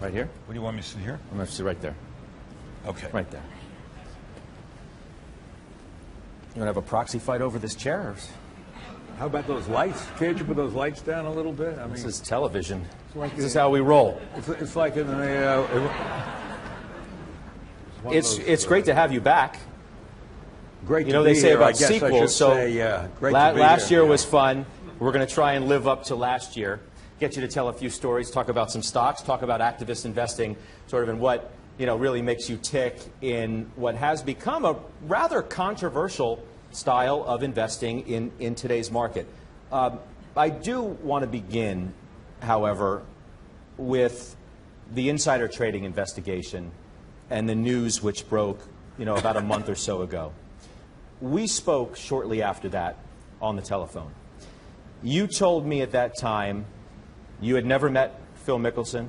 Right here? What do you want me to sit here? I'm going to sit right there. Okay. Right there. You want to have a proxy fight over this chair? Or? How about those lights? Can't you put those lights down a little bit? I mean, This is television. like This is how we roll. it's like in the. It's great to have you back. Great. You know, they say about I guess I should sequels, so say, great to be last here. year was fun. We're going to try and live up to last year. Get you to tell a few stories, talk about some stocks, talk about activist investing, sort of in what, you know, really makes you tick in what has become a rather controversial style of investing in today's market. I do want to begin, however, with the insider trading investigation and the news which broke, you know, about a month or so ago. We spoke shortly after that on the telephone. You told me at that time you had never met Phil Mickelson,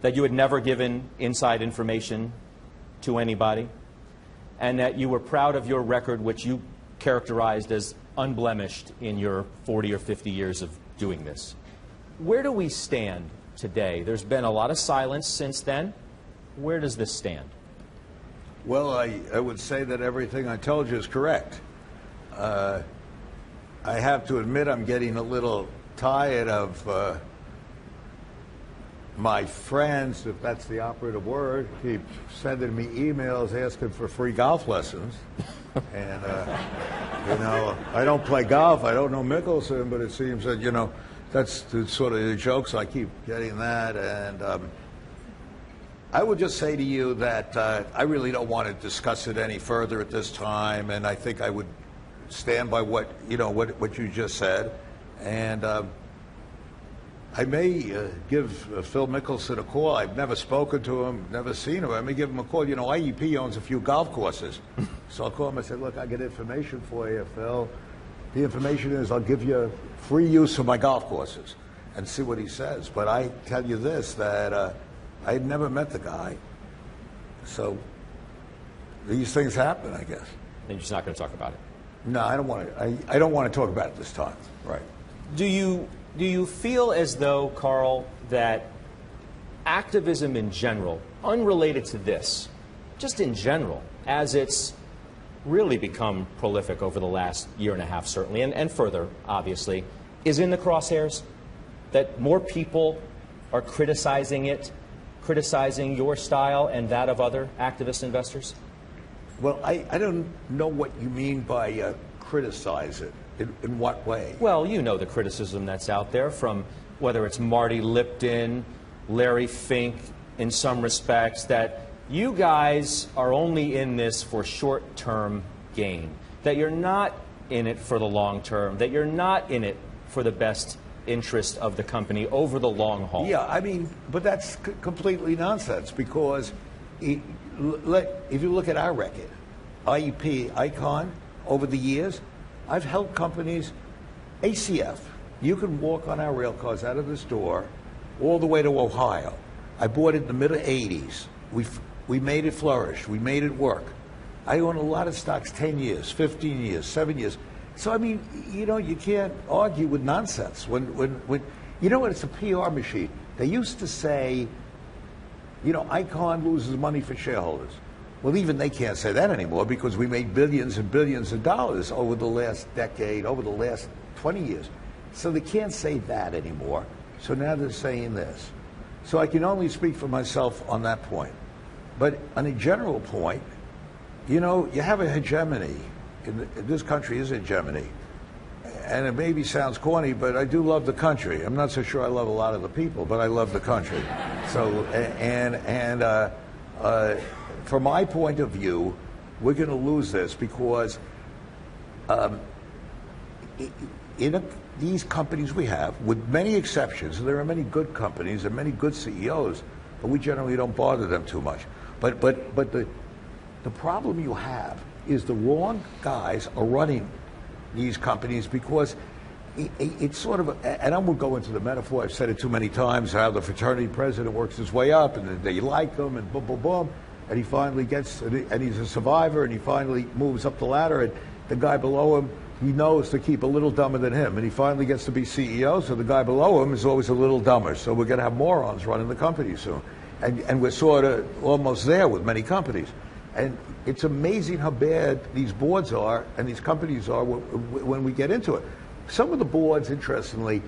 that you had never given inside information to anybody, and that you were proud of your record, which you characterized as unblemished in your 40 or 50 years of doing this. Where do we stand today? There's been a lot of silence since then. Where does this stand? Well, I would say that everything I told you is correct. I have to admit I'm getting a little tired of my friends, if that's the operative word, keep sending me emails asking for free golf lessons. And, you know, I don't play golf. I don't know Mickelson, but it seems that, you know, that's the sort of the jokes. I keep getting that. And I would just say to you that I really don't want to discuss it any further at this time. And I think I would stand by what, you know, what you just said. And I may give Phil Mickelson a call. I've never spoken to him, never seen him. I may give him a call. You know, IEP owns a few golf courses. So I'll call him and say, look, I get information for you, Phil. The information is I'll give you free use of my golf courses and see what he says. But I tell you this, that I had never met the guy. So these things happen, I guess. And you're just not going to talk about it? No, I don't want to. I don't want to talk about it this time. Right. Do you feel as though, Carl, that activism in general, unrelated to this, just in general, as it's really become prolific over the last year and a half, certainly, and further, obviously, is in the crosshairs? That more people are criticizing it, criticizing your style and that of other activist investors? Well, I don't know what you mean by criticize it. In what way? Well, you know the criticism that's out there from whether it's Marty Lipton, Larry Fink, in some respects, that you guys are only in this for short-term gain, that you're not in it for the long term, that you're not in it for the best interest of the company over the long haul. Yeah, I mean, but that's completely nonsense, because if you look at our record, IEP, Icahn, over the years, I've helped companies, ACF, you can walk on our rail cars out of this door all the way to Ohio. I bought it in the middle 80s. We made it flourish. We made it work. I own a lot of stocks 10 years, 15 years, 7 years. So, I mean, you know, you can't argue with nonsense. When you know what, it's a PR machine. They used to say, you know, Icahn loses money for shareholders. Well, even they can't say that anymore, because we made billions and billions of dollars over the last decade, over the last 20 years. So they can't say that anymore. So now they're saying this. So I can only speak for myself on that point. But on a general point, you know, you have a hegemony. This country is a hegemony. And it maybe sounds corny, but I do love the country. I'm not so sure I love a lot of the people, but I love the country. So, from my point of view, we're going to lose this, because these companies we have, with many exceptions, there are many good companies and many good CEOs, but we generally don't bother them too much. But the problem you have is the wrong guys are running these companies, because it's sort of, and I won't go into the metaphor, I've said it too many times, how the fraternity president works his way up and they like him and boom, boom, boom, and he finally gets, and he's a survivor, and he finally moves up the ladder, and the guy below him he knows to keep a little dumber than him, and he finally gets to be CEO, so the guy below him is always a little dumber. So we're going to have morons running the company soon. And we're sort of almost there with many companies. And it's amazing how bad these boards are and these companies are when we get into it. Some of the boards, interestingly,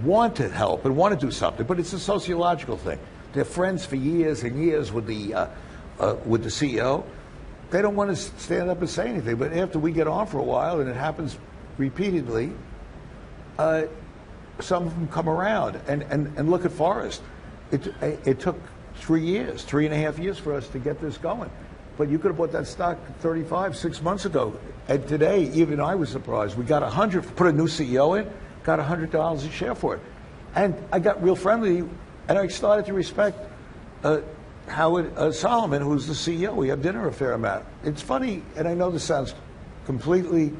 want to help and want to do something, but it's a sociological thing. They're friends for years and years with the CEO. They don't want to stand up and say anything, but after we get on for a while, and it happens repeatedly, some of them come around. And look at Forrest. It took 3.5 years for us to get this going. But you could have bought that stock 6 months ago. And today, even I was surprised. We got put a new CEO in, got $100 a share for it. And I got real friendly, and I started to respect Howard Solomon, who's the CEO. We have dinner a fair amount. It's funny, and I know this sounds completely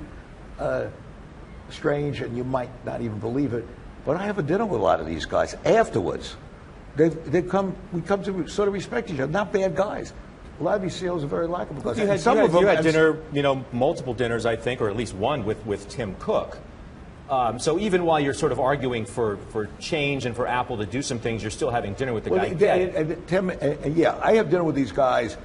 strange, and you might not even believe it, but I have a dinner with a lot of these guys afterwards. We come to sort of respect each other. Not bad guys. A lot of these CEOs are very likable guys. You had dinner, multiple dinners, I think, or at least one with Tim Cook. So even while you're sort of arguing for change and for Apple to do some things, you're still having dinner with the guy. Tim, yeah, I have dinner with these guys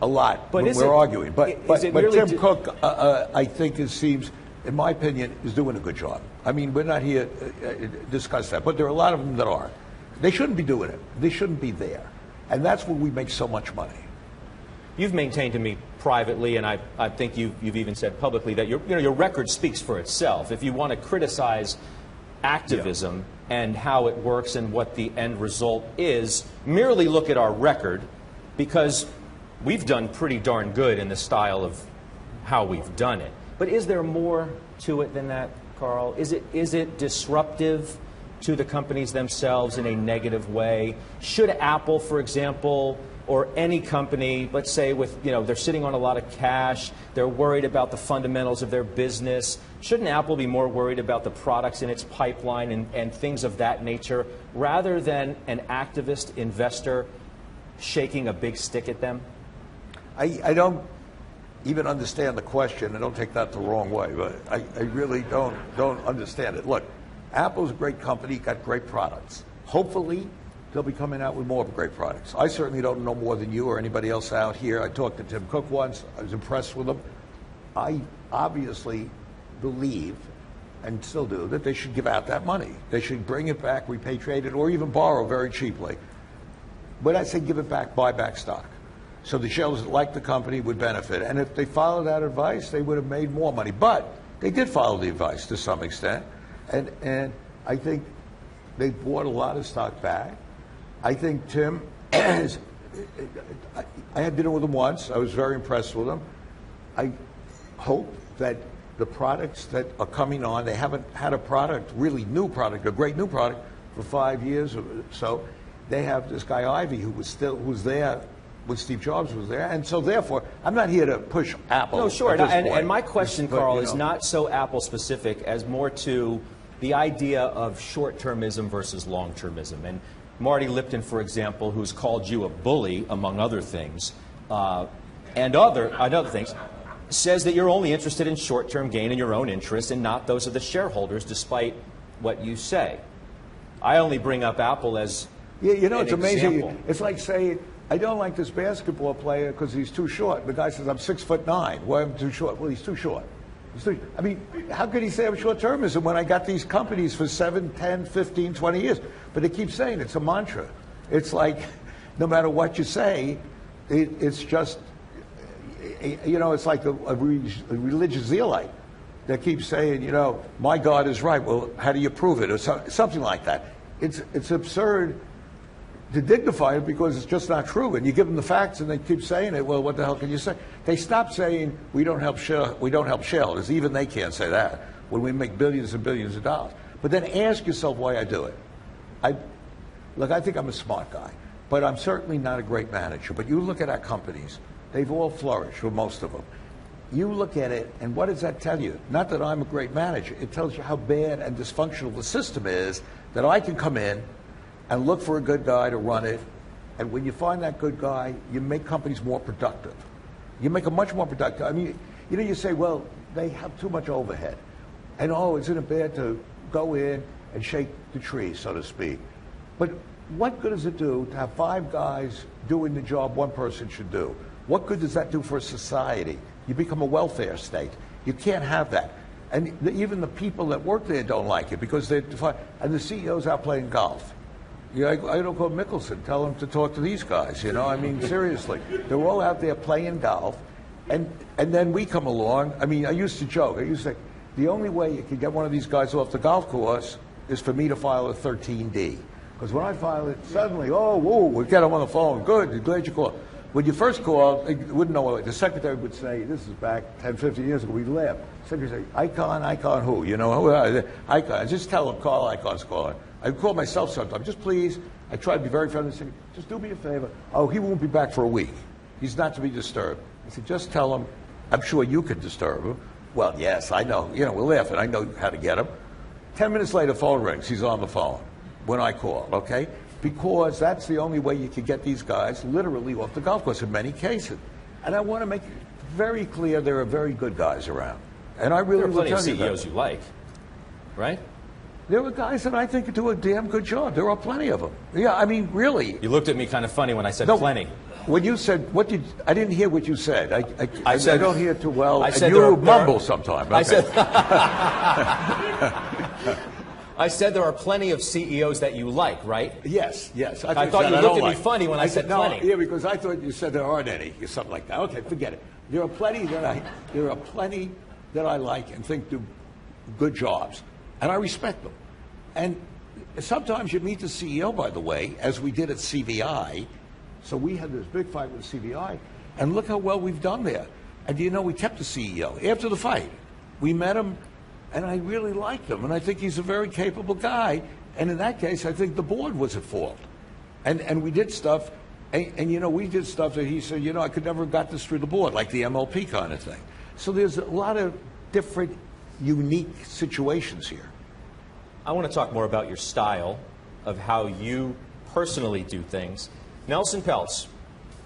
a lot when we're arguing. But Tim Cook, I think it seems, in my opinion, is doing a good job. I mean, we're not here to discuss that, but there are a lot of them that are. They shouldn't be doing it. They shouldn't be there. And that's where we make so much money. You've maintained to me privately, and I think you've even said publicly that your record speaks for itself. If you want to criticize activism and how it works and what the end result is, merely look at our record, because we've done pretty darn good in the style of how we've done it. But is there more to it than that, Carl? Is it disruptive to the companies themselves in a negative way? Should Apple, for example, or any company, let's say they're sitting on a lot of cash, they're worried about the fundamentals of their business, shouldn't Apple be more worried about the products in its pipeline and things of that nature, rather than an activist investor shaking a big stick at them? I don't even understand the question, and don't take that the wrong way, but I really don't understand it. Look, Apple's a great company, got great products. Hopefully, they'll be coming out with more great products. I certainly don't know more than you or anybody else out here. I talked to Tim Cook once. I was impressed with him. I obviously believe, and still do, that they should give out that money. They should bring it back, repatriate it, or even borrow very cheaply. When I say give it back, buy back stock. So the shareholders that like the company would benefit. And if they followed that advice, they would have made more money. But they did follow the advice to some extent. And I think they bought a lot of stock back. I think Tim I had dinner with him once. I was very impressed with him. I hope that the products that are coming on, they haven't had a product, really new product, a great new product, for 5 years or so. They have this guy Ivy who was there when Steve Jobs was there, and so therefore, I'm not here to push Apple. No, sure. At this point. And my question, Carl, is not so Apple specific as more to the idea of short-termism versus long-termism. And Marty Lipton, for example, who's called you a bully, among other things, and other things, says that you're only interested in short-term gain in your own interest and not those of the shareholders, despite what you say. I only bring up Apple as it's amazing. Example. It's like saying, I don't like this basketball player because he's too short. The guy says, I'm 6'9". Why am I too short? Well, he's too short. I mean, how could he say I'm short-termism when I got these companies for 7, 10, 15, 20 years? But they keep saying it's a mantra. It's like, no matter what you say, it's just, it's like a religious zealot that keeps saying, my God is right. Well, how do you prove it? Or something like that. It's absurd to dignify it because it's just not true. And you give them the facts and they keep saying it. Well, what the hell can you say? They stop saying we don't help shareholders. Even they can't say that when we make billions and billions of dollars. But then ask yourself why I do it. I think I'm a smart guy, but I'm certainly not a great manager. But you look at our companies, they've all flourished, or most of them. You look at it, and what does that tell you? Not that I'm a great manager. It tells you how bad and dysfunctional the system is, that I can come in and look for a good guy to run it. And when you find that good guy, you make companies more productive. You make them much more productive. I mean, you say, well, they have too much overhead. And oh, isn't it bad to go in and shake the tree, so to speak? But what good does it do to have 5 guys doing the job one person should do? What good does that do for society? You become a welfare state. You can't have that. And even the people that work there don't like it because they're and the CEO's out playing golf. I don't call Mickelson, tell him to talk to these guys, I mean, seriously. They're all out there playing golf, and then we come along. I mean, I used to joke. I used to say, the only way you can get one of these guys off the golf course is for me to file a 13D. Because when I file it, suddenly, we get him on the phone. Good, glad you called. When you first call, you wouldn't know what the secretary would say. This is back 10, 15 years ago. We'd laugh. The secretary would say, Icahn who? Icahn. Just tell him, Carl Icahn's calling. I call myself sometimes. Just please, I try to be very friendly. Just do me a favor. Oh, he won't be back for a week. He's not to be disturbed. I said, just tell him, I'm sure you could disturb him. Well, yes, I know. We're laughing. I know how to get him. 10 minutes later, phone rings. He's on the phone when I call, okay? Because that's the only way you can get these guys literally off the golf course in many cases. And I want to make it very clear there are very good guys around. And I really will tell you that. There are plenty of CEOs you like, right? There are guys that I think do a damn good job. There are plenty of them. Yeah, I mean, really. You looked at me kind of funny when I said plenty. When you said, I didn't hear what you said. I don't hear too well. I said you mumble sometimes. Okay. I said there are plenty of CEOs that you like, right? Yes. I thought you looked at me funny when I said plenty. Yeah, because I thought you said there aren't any, or something like that. Okay, forget it. There are plenty that I like and think do good jobs, and I respect them. And sometimes you meet the CEO, by the way, as we did at CVI. So we had this big fight with CVI, and look how well we've done there. And we kept the CEO after the fight. We met him. And I really liked him, and I think he's a very capable guy. And in that case, I think the board was at fault. And we did stuff, and we did stuff that he said, I could never have got this through the board, like the MLP kind of thing. So there's a lot of different, unique situations here. I want to talk more about your style of how you personally do things. Nelson Peltz,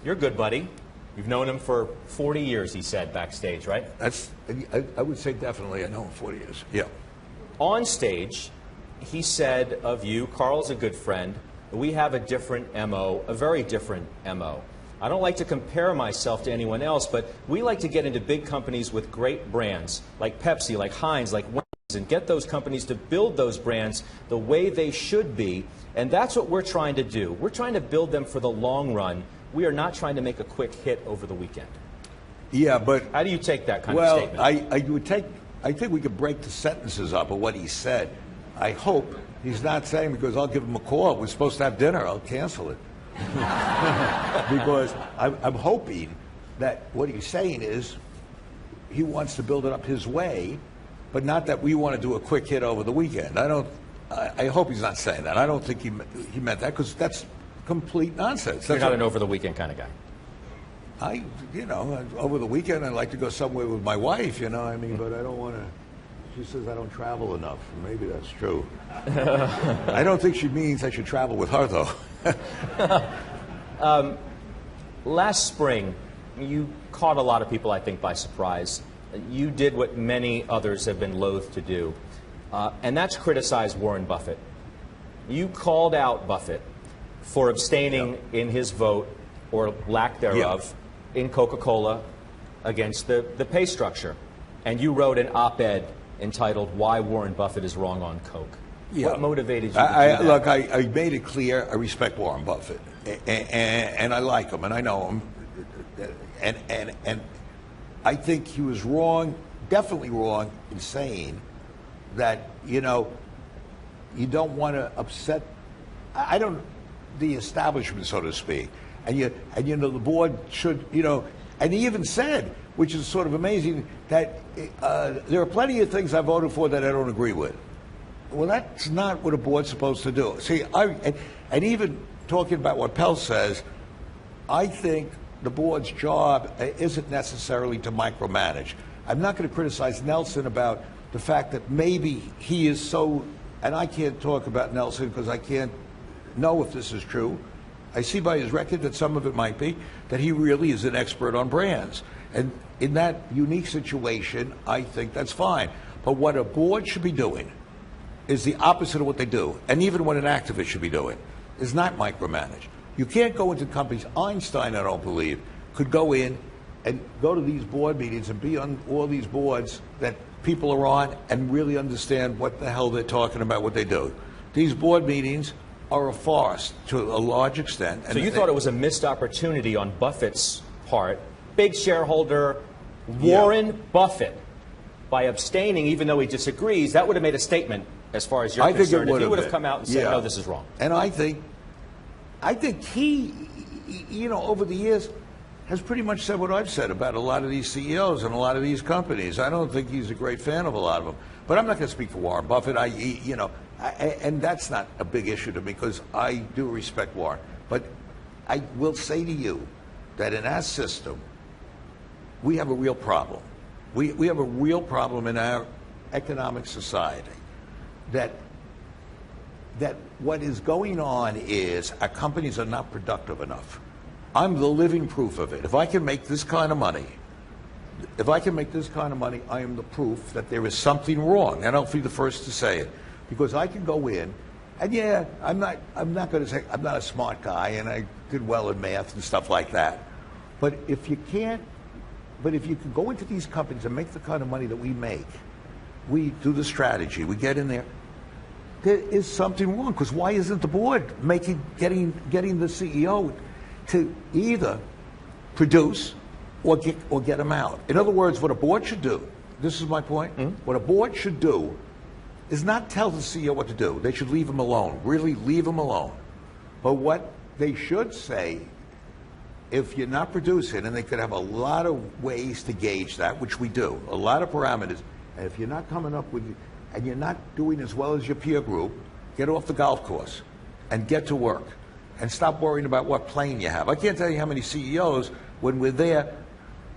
you're a good buddy. You've known him for 40 years, he said, backstage, right? I would say definitely I know him 40 years, yeah. On stage, he said of you, Carl's a good friend, we have a different MO, a very different MO. I don't like to compare myself to anyone else, but we like to get into big companies with great brands, like Pepsi, like Heinz, like Wendy's, and get those companies to build those brands the way they should be, and that's what we're trying to do. We're trying to build them for the long run. We are not trying to make a quick hit over the weekend. Yeah, but how do you take that kind of statement? I think we could break the sentences up of what he said. I hope he's not saying because I'll give him a call. We're supposed to have dinner. I'll cancel it. Because I'm hoping that what he's saying is he wants to build it up his way, but not that we want to do a quick hit over the weekend. I hope he's not saying that. I don't think he meant that because that's complete nonsense. You're not an over-the-weekend kind of guy. Over the weekend I'd like to go somewhere with my wife, but I don't want to. She says I don't travel enough. Maybe that's true. I don't think she means I should travel with her, though. Last spring, you caught a lot of people, I think, by surprise. You did what many others have been loath to do, and that's criticize Warren Buffett. You called out Buffett for abstaining in his vote, or lack thereof, in Coca-Cola against the pay structure. And you wrote an op-ed entitled, Why Warren Buffett is Wrong on Coke. What motivated you to do that? Look, I made it clear I respect Warren Buffett, and I like him, and I know him. And I think he was wrong, definitely wrong, in saying that, you don't want to upset, the establishment, so to speak. And the board should, and he even said, which is sort of amazing, that there are plenty of things I voted for that I don't agree with. Well, that's not what a board's supposed to do. See, and even talking about what Peltz says, I think the board's job isn't necessarily to micromanage. I'm not going to criticize Nelson about the fact that maybe he is so, and I can't talk about Nelson because I can't know if this is true. I see by his record that some of it might be, that he really is an expert on brands. And in that unique situation, I think that's fine. But what a board should be doing is the opposite of what they do. And even what an activist should be doing is not micromanage. You can't go into companies. Einstein, I don't believe, could go in and go to these board meetings and be on all these boards that people are on and really understand what the hell they're talking about, what they do. These board meetings are a farce to a large extent. So you thought it was a missed opportunity on Buffett's part, big shareholder Warren Buffett, by abstaining, even though he disagrees, that would have made a statement as far as you're concerned. If he would have come out and said, no, this is wrong. And I think he, you know, over the years, has pretty much said what I've said about a lot of these CEOs and a lot of these companies. I don't think he's a great fan of a lot of them. But I'm not going to speak for Warren Buffett. And that's not a big issue to me because I do respect Warren. But I will say to you that in our system, we have a real problem. We have a real problem in our economic society that what is going on is our companies are not productive enough. I'm the living proof of it. If I can make this kind of money, I am the proof that there is something wrong, and I'll be the first to say it, because I can go in, and yeah, I'm not going to say I'm not a smart guy, and I did well in math and stuff like that. But if you can go into these companies and make the kind of money that we make, we do the strategy, we get in there. There is something wrong, because why isn't the board getting the CEO to either produce or get him out? In other words, what a board should do, this is my point, what a board should do is not tell the CEO what to do. They should leave him alone, really leave him alone. But what they should say, if you're not producing, and they could have a lot of ways to gauge that, which we do, a lot of parameters, and if you're not coming up with, and you're not doing as well as your peer group, get off the golf course and get to work. And stop worrying about what plane you have. I can't tell you how many CEOs, when we're there,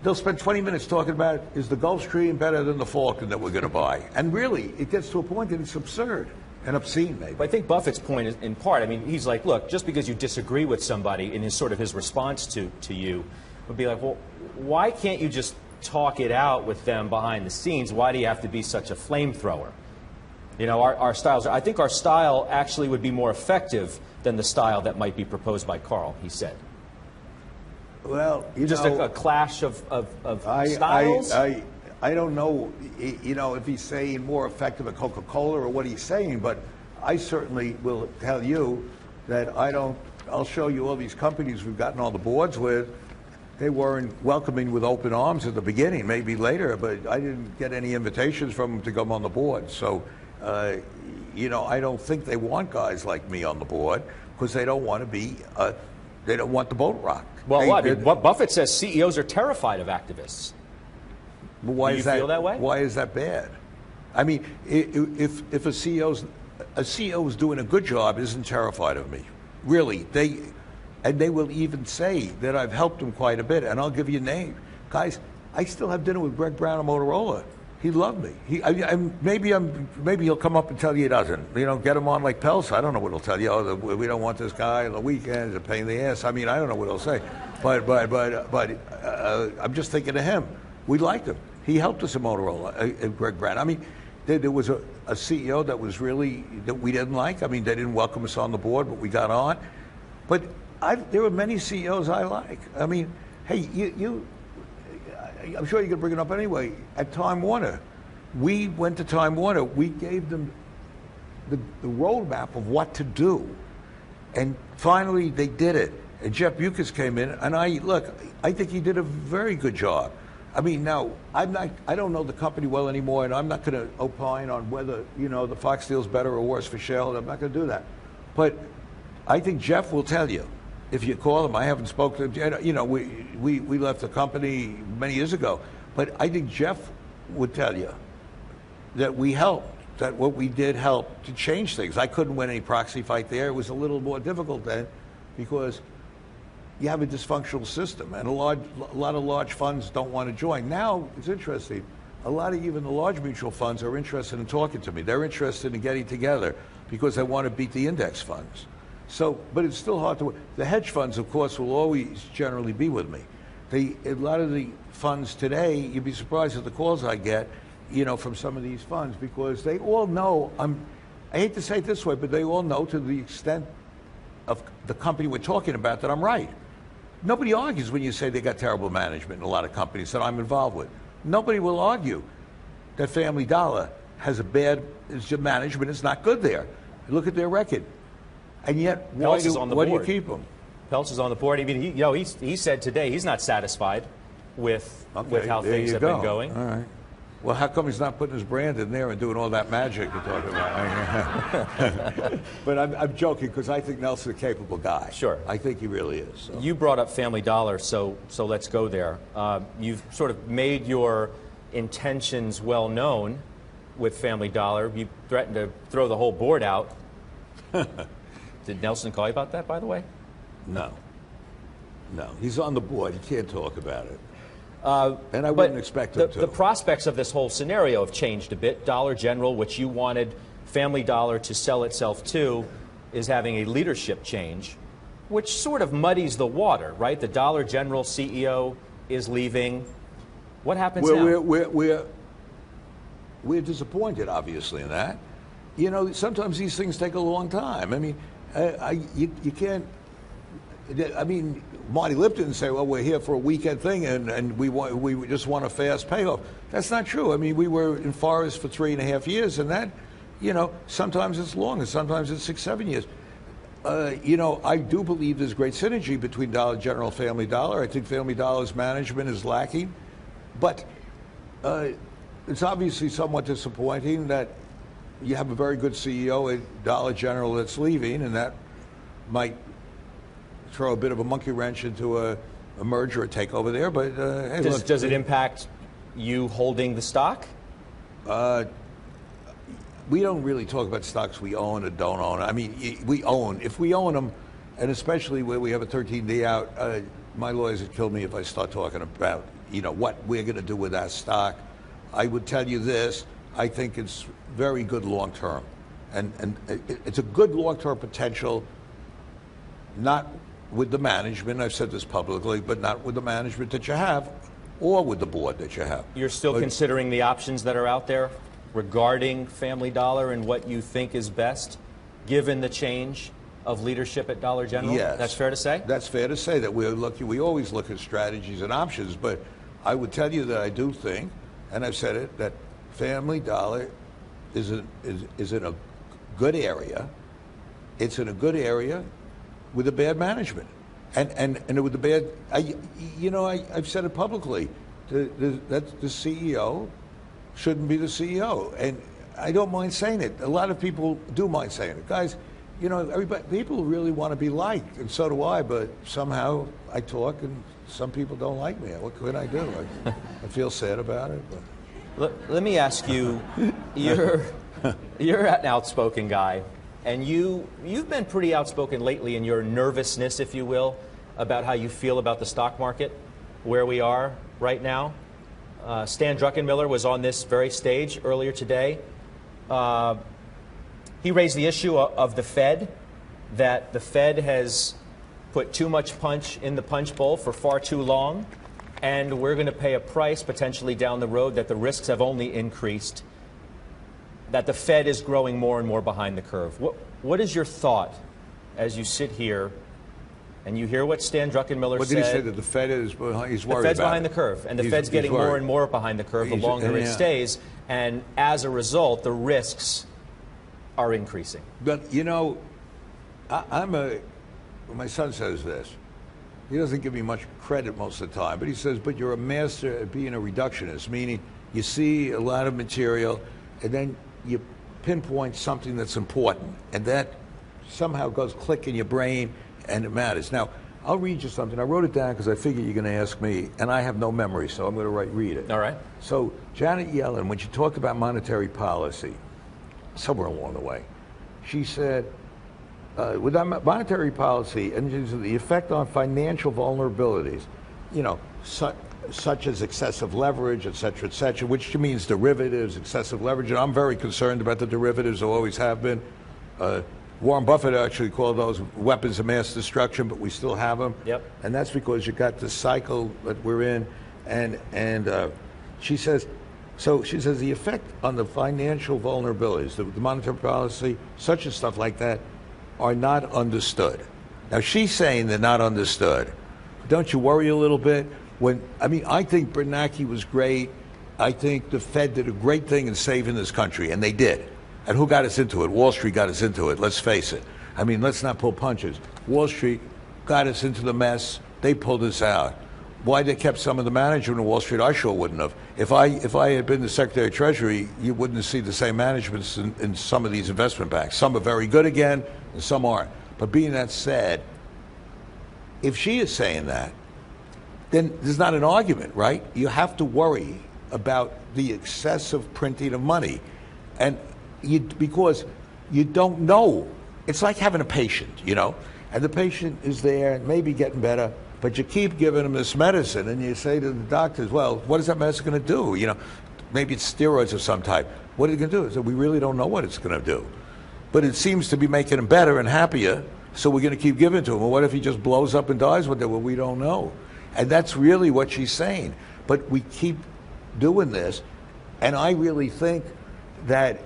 they'll spend 20 minutes talking about, is the Gulfstream better than the Falcon that we're going to buy? And really, it gets to a point that it's absurd and obscene, maybe. But I think Buffett's point is, in part, I mean, he's like, look, just because you disagree with somebody in his response to you would be like, well, why can't you just talk it out with them behind the scenes? Why do you have to be such a flamethrower? You know, our styles, I think our style actually would be more effective than the style that might be proposed by Carl, he said. Well, just a clash of styles? I don't know, you know, if he's saying more effective at Coca-Cola or what he's saying, but I certainly will tell you that I'll show you all these companies we've gotten on the boards with. They weren't welcoming with open arms at the beginning, maybe later, but I didn't get any invitations from them to come on the board. So, you know, I don't think they want guys like me on the board because they don't want to be, they don't want the boat rocked. Well, what Buffett says CEOs are terrified of activists. Well, why Do you feel that way? Why is that bad? I mean, if a CEO is doing a good job, isn't terrified of me. Really, they will even say that I've helped them quite a bit, and I'll give you a name, guys. I still have dinner with Greg Brown of Motorola. He loved me. Maybe he'll come up and tell you he doesn't. You know, get him on like Pels. I don't know what he'll tell you. Oh, we don't want this guy on the weekends. It's a pain in the ass. I mean, I don't know what he'll say. But I'm just thinking of him. We liked him. He helped us at Motorola, Greg Brown. I mean, there was a CEO that was really, that we didn't like. I mean, they didn't welcome us on the board, but we got on. But there were many CEOs I like. I mean, hey, I'm sure you could bring it up anyway. At Time Warner, we went to Time Warner. We gave them the roadmap of what to do. And finally, they did it. And Jeff Bewkes came in, and I think he did a very good job. I mean, now, I don't know the company well anymore, and I'm not going to opine on whether, you know, the Fox deal's better or worse for shareholders. I'm not going to do that. But I think Jeff will tell you. If you call him, I haven't spoken to him. You know, we left the company many years ago. But I think Jeff would tell you that we helped, that what we did helped to change things. I couldn't win any proxy fight there. It was a little more difficult then because you have a dysfunctional system, and a lot of large funds don't want to join. Now, it's interesting. A lot of even the large mutual funds are interested in talking to me. They're interested in getting together because they want to beat the index funds. So, but it's still hard to. The hedge funds, of course, will always generally be with me. A lot of the funds today, you'd be surprised at the calls I get. from some of these funds, because they all know, I hate to say it this way, but they all know to the extent of the company we're talking about that I'm right. Nobody argues when you say they got terrible management in a lot of companies that I'm involved with. Nobody will argue that Family Dollar has a bad management. It's not good there. Look at their record. And yet, why do you keep them? Peltz is on the board. I mean, he said today he's not satisfied with how things have been going. All right. Well, how come he's not putting his brand in there and doing all that magic you're talking about? But I'm joking, because I think Nelson's a capable guy. Sure. I think he really is. So. You brought up Family Dollar, so let's go there. You've sort of made your intentions well known with Family Dollar. You threatened to throw the whole board out. Did Nelson call you about that, by the way? No. He's on the board. He can't talk about it. And I wouldn't expect him to. The prospects of this whole scenario have changed a bit. Dollar General, which you wanted Family Dollar to sell itself to, is having a leadership change, which sort of muddies the water, right? The Dollar General CEO is leaving. What happens now? We're disappointed, obviously, in that. Sometimes these things take a long time. I mean, you can't. I mean, Marty Lipton say, well, we're here for a weekend thing, and we just want a fast payoff. That's not true. I mean, we were in forest for 3.5 years, and that, sometimes it's long, and sometimes it's 6, 7 years. I do believe there's great synergy between Dollar General and Family Dollar. I think Family Dollar's management is lacking, but it's obviously somewhat disappointing that you have a very good CEO at Dollar General that's leaving, and that might throw a bit of a monkey wrench into a merger or takeover there. But hey, does it impact you holding the stock? We don't really talk about stocks we own or don't own. I mean, if we own them, and especially where we have a 13-day out, my lawyers would kill me if I start talking about what we're going to do with that stock. I would tell you this: I think it's very good long term, and it's a good long term potential. Not with the management, I've said this publicly, but not with the management that you have, or with the board that you have. You're still considering the options that are out there regarding Family Dollar and what you think is best, given the change of leadership at Dollar General? Yes. That's fair to say? That's fair to say that we always look at strategies and options, but I would tell you that I do think, and I've said it, that Family Dollar is in a good area. It's in a good area with a bad management, and with the bad, I've said it publicly, that the CEO shouldn't be the CEO, and I don't mind saying it. A lot of people do mind saying it, guys. People really want to be liked, and so do I. But somehow I talk, and some people don't like me. What can I do? I feel sad about it. But. Let me ask you, you're an outspoken guy. And you've been pretty outspoken lately in your nervousness, if you will, about how you feel about the stock market, where we are right now. Stan Druckenmiller was on this very stage earlier today. He raised the issue of the Fed, that the Fed has put too much punch in the punch bowl for far too long, and we're going to pay a price potentially down the road, that the risks have only increased, that the Fed is growing more and more behind the curve. What is your thought as you sit here and you hear what Stan Druckenmiller said? What did he say, that the Fed is behind? He's worried about it. The Fed's behind the curve, and the Fed's getting more and more behind the curve the longer it stays, and as a result, the risks are increasing. But my son says this. He doesn't give me much credit most of the time, but he says, but you're a master at being a reductionist, meaning you see a lot of material, and then you pinpoint something that's important, and that somehow goes click in your brain, and it matters. Now, I'll read you something. I wrote it down because I figured you're going to ask me, and I have no memory, so I'm going to read it. All right. So Janet Yellen, when she talked about monetary policy, somewhere along the way, she said, with monetary policy and the effect on financial vulnerabilities, such as excessive leverage, et cetera, which means derivatives, excessive leverage. And I'm very concerned about the derivatives, always have been. Warren Buffett actually called those weapons of mass destruction, but we still have them. Yep. And that's because you got this cycle that we're in. And she says, So she says the effect on the financial vulnerabilities, the monetary policy, such as stuff like that, are not understood. Now she's saying they're not understood. Don't you worry a little bit? I think Bernanke was great. I think the Fed did a great thing in saving this country, and they did. And who got us into it? Wall Street got us into it, let's face it. Let's not pull punches. Wall Street got us into the mess. They pulled us out. Why they kept some of the management of Wall Street, I sure wouldn't have. If I had been the Secretary of Treasury, you wouldn't see the same managements in some of these investment banks. Some are very good again, and some aren't. But being that said, if she is saying that, then there's not an argument, right? You have to worry about the excessive printing of money. And because you don't know. It's like having a patient, and the patient is there, maybe getting better, but you keep giving them this medicine, and you say to the doctors, well, what is that medicine going to do? Maybe it's steroids of some type. What is it going to do? So we really don't know what it's going to do. But it seems to be making him better and happier, so we're going to keep giving to him. Well, what if he just blows up and dies one day? Well, we don't know. And that's really what she's saying. But we keep doing this, and I really think that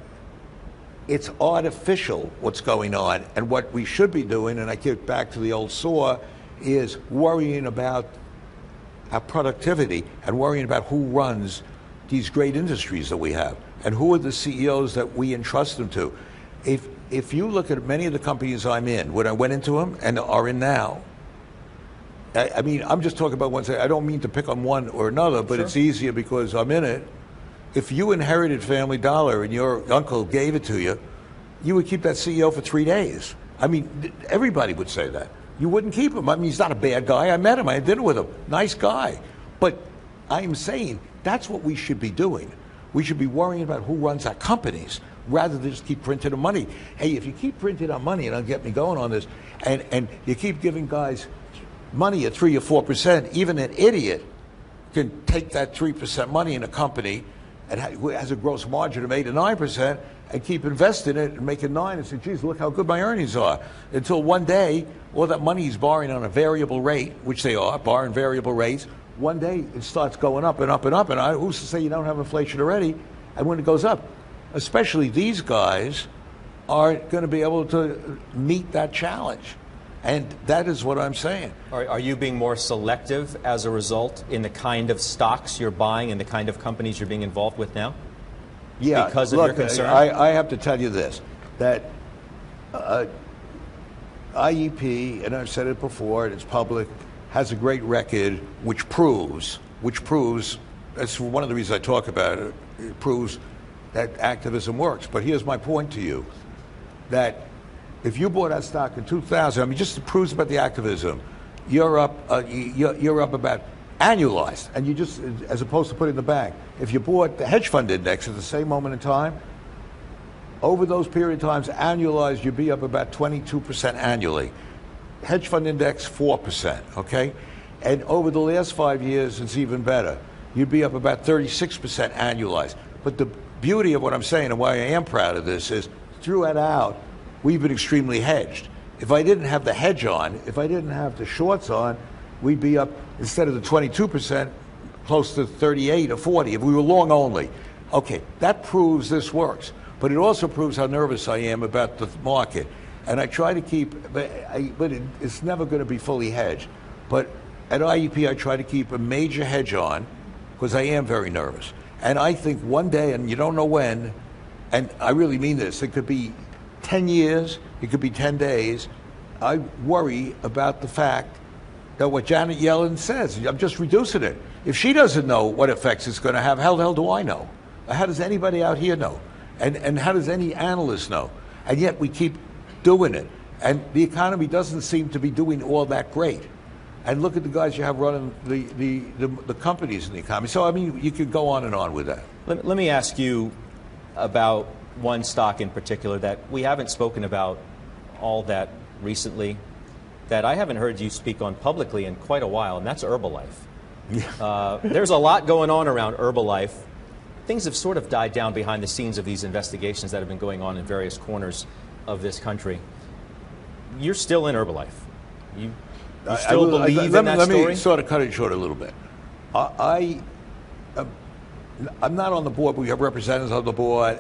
it's artificial what's going on. And what we should be doing, and I get back to the old saw, is worrying about our productivity and worrying about who runs these great industries that we have and who are the CEOs that we entrust them to. If you look at many of the companies I'm in, when I went into them and are in now, I'm just talking about one side. I don't mean to pick on one or another, but It's easier because I'm in it. If you inherited Family Dollar and your uncle gave it to you, you would keep that CEO for 3 days. Everybody would say that. You wouldn't keep him. He's not a bad guy. I met him. I had dinner with him. Nice guy. But I'm saying that's what we should be doing. We should be worrying about who runs our companies rather than just keep printing the money. Hey, if you keep printing our money, and I'll get me going on this, and you keep giving guys money at 3 or 4%, even an idiot can take that 3% money in a company and has a gross margin of 8 or 9% and keep investing it and making 9 and say, geez, look how good my earnings are. Until one day, all that money he's borrowing on a variable rate, which they are, borrowing variable rates, one day it starts going up and up and up. And who's to say you don't have inflation already? And when it goes up, especially these guys aren't going to be able to meet that challenge. And that is what I'm saying. Are you being more selective as a result in the kind of stocks you're buying and the kind of companies you're being involved with now? Yeah, because of your concern? I have to tell you this, that IEP, and I've said it before, and it's public, has a great record, which proves, that's one of the reasons I talk about it, it proves that activism works. But here's my point to you, that if you bought that stock in 2000, just to prove about the activism, you're up about annualized, and you just, as opposed to put it in the bank. If you bought the hedge fund index at the same moment in time, over those period of times, annualized, you'd be up about 22% annually. Hedge fund index, 4%, okay? And over the last 5 years, it's even better. You'd be up about 36% annualized. But the beauty of what I'm saying and why I am proud of this is, through that out, we've been extremely hedged. If I didn't have the hedge on, if I didn't have the shorts on, we'd be up, instead of the 22%, close to 38 or 40 if we were long only. Okay, that proves this works. But it also proves how nervous I am about the market. And I try to keep, but it's never going to be fully hedged. But at IEP, I try to keep a major hedge on because I am very nervous. And I think one day, and you don't know when, and I really mean this, it could be 10 years, it could be 10 days, I worry about the fact that what Janet Yellen says, I'm just reducing it. If she doesn't know what effects it's going to have, how the hell do I know? How does anybody out here know? And how does any analyst know? And yet we keep doing it. And the economy doesn't seem to be doing all that great. And look at the guys you have running the companies in the economy. So, you could go on and on with that. Let me ask you about one stock in particular that we haven't spoken about all that recently, that I haven't heard you speak on publicly in quite a while, and that's Herbalife. Yeah. There's a lot going on around Herbalife. Things have sort of died down behind the scenes of these investigations that have been going on in various corners of this country. You're still in Herbalife. You still believe in that story? Let me sort of cut it short a little bit. I'm not on the board, but we have representatives on the board,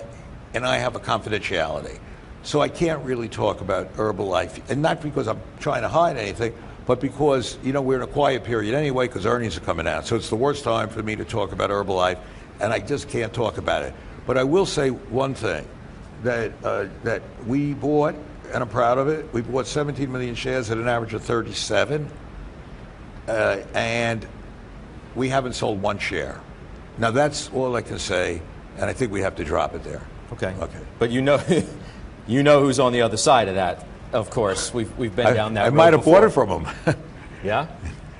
and I have a confidentiality. So I can't really talk about Herbalife, and not because I'm trying to hide anything, but because, we're in a quiet period anyway because earnings are coming out. So it's the worst time for me to talk about Herbalife, and I just can't talk about it. But I will say one thing, that we bought, and I'm proud of it, we bought 17 million shares at an average of 37, and we haven't sold one share. Now that's all I can say, and I think we have to drop it there. Okay. But you know who's on the other side of that, of course. We've been down that road. I might have before. bought it from him. Yeah?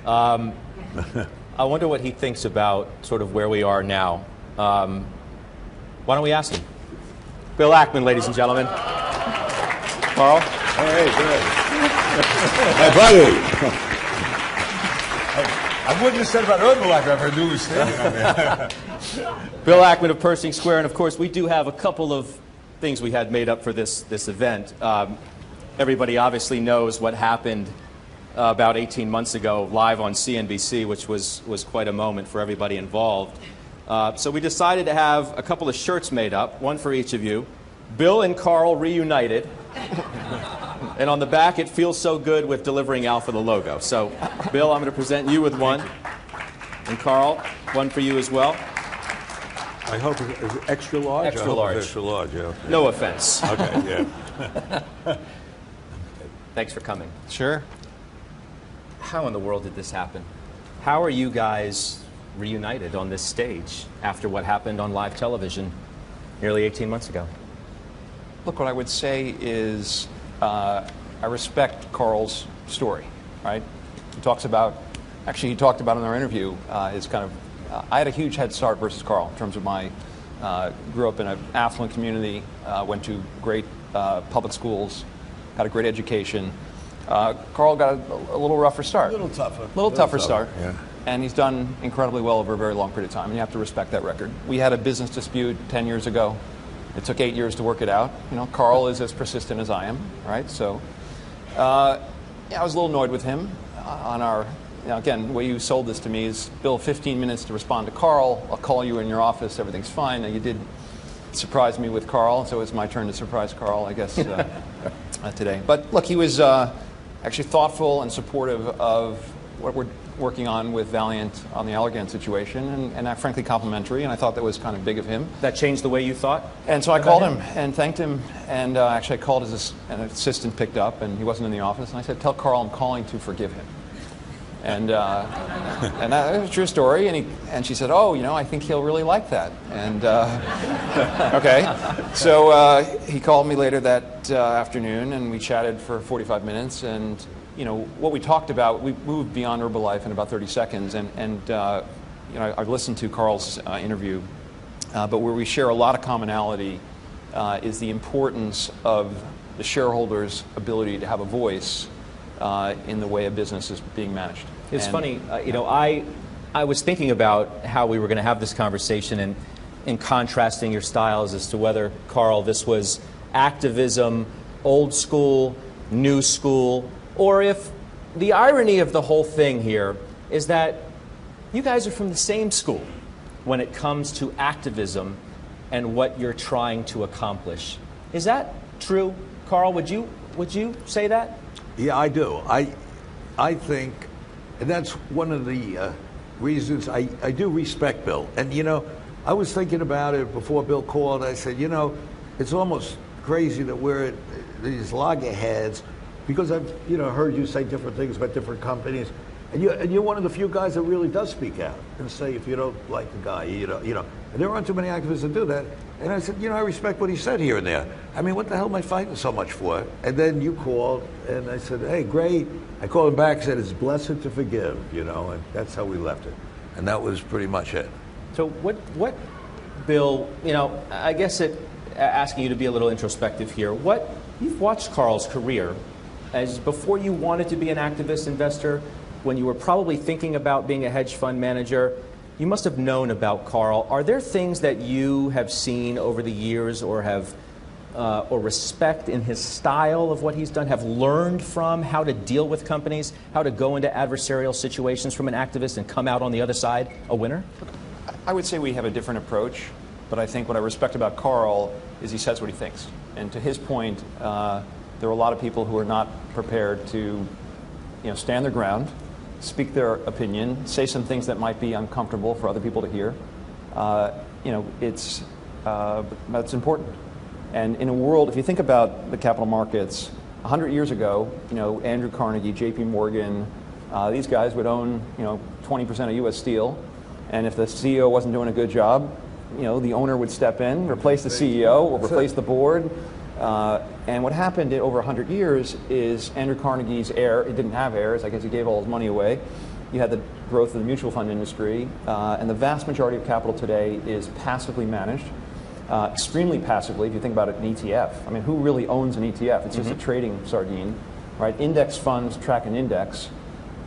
I wonder what he thinks about sort of where we are now. Why don't we ask him? Bill Ackman, ladies and gentlemen. Carl? Hey, good. My buddy. I wouldn't have said about Herbalife if I knew he was standing on there. Bill Ackman of Pershing Square, and of course we do have a couple of things we had made up for this event. Everybody obviously knows what happened about 18 months ago live on CNBC, which was quite a moment for everybody involved. So we decided to have a couple of shirts made up, one for each of you. Bill and Carl reunited. And on the back, it feels so good with delivering Alpha, the logo. So, Bill, I'm going to present you with one. And Carl, one for you as well. I hope it's extra large. Extra large. Extra large, yeah. No offense. Okay, yeah. Thanks for coming. Sure. How in the world did this happen? How are you guys reunited on this stage after what happened on live television nearly 18 months ago? Look, what I would say is I respect Carl's story, right? He talks about, actually he talked about in our interview, his kind of, I had a huge head start versus Carl in terms of my, grew up in an affluent community, went to great public schools, got a great education. Carl got a little rougher start. A little tougher. A little tougher start. Yeah. And he's done incredibly well over a very long period of time, and you have to respect that record. We had a business dispute 10 years ago. It took 8 years to work it out. Carl is as persistent as I am, right? So, I was a little annoyed with him on our, again, the way you sold this to me is, Bill, 15 minutes to respond to Carl. I'll call you in your office. Everything's fine. Now, you did surprise me with Carl, so it's my turn to surprise Carl, I guess, today. But look, he was actually thoughtful and supportive of what we're working on with Valiant on the Allergan situation, and frankly complimentary, and I thought that was kind of big of him. That changed the way you thought? And so I called him and thanked him, and actually I called an assistant picked up, and he wasn't in the office, and I said, tell Carl I'm calling to forgive him. And that was a true story, and she said, oh, I think he'll really like that. And okay. So he called me later that afternoon, and we chatted for 45 minutes, and what we talked about, we moved beyond Herbalife in about 30 seconds, and I've listened to Carl's interview, but where we share a lot of commonality is the importance of the shareholders' ability to have a voice in the way a business is being managed. It's funny, I was thinking about how we were going to have this conversation and in contrasting your styles as to whether, Carl, this was activism, old school, new school, or if the irony of the whole thing here is that you guys are from the same school when it comes to activism and what you're trying to accomplish. Is that true, Carl? Would you say that? Yeah, I do. I think, and that's one of the reasons I do respect Bill. And I was thinking about it before Bill called. I said, it's almost crazy that we're at these loggerheads, because I've heard you say different things about different companies, and you're one of the few guys that really does speak out and say if you don't like the guy, and there aren't too many activists that do that. And I said, I respect what he said here and there. I mean, what the hell am I fighting so much for? And then you called, and I said, hey, great. I called him back and said, it's blessed to forgive, and that's how we left it. And that was pretty much it. So what Bill, I guess asking you to be a little introspective here, you've watched Carl's career as before you wanted to be an activist investor, when you were probably thinking about being a hedge fund manager, you must have known about Carl. Are there things that you have seen over the years or have or respect in his style of what he's done, have learned from how to deal with companies, how to go into adversarial situations from an activist and come out on the other side a winner? I would say we have a different approach, but I think what I respect about Carl is he says what he thinks. And to his point, there are a lot of people who are not prepared to stand their ground, speak their opinion, say some things that might be uncomfortable for other people to hear. That's important. And in a world, if you think about the capital markets, 100 years ago, Andrew Carnegie, J.P. Morgan, these guys would own 20% of U.S. Steel, and if the CEO wasn't doing a good job, the owner would step in, replace the CEO, or replace the board. And what happened over 100 years is Andrew Carnegie's heir, he didn't have heirs, I guess he gave all his money away. You had the growth of the mutual fund industry, and the vast majority of capital today is passively managed, extremely passively, if you think about it, an ETF. I mean, who really owns an ETF? It's just a trading sardine, right? Index funds track an index,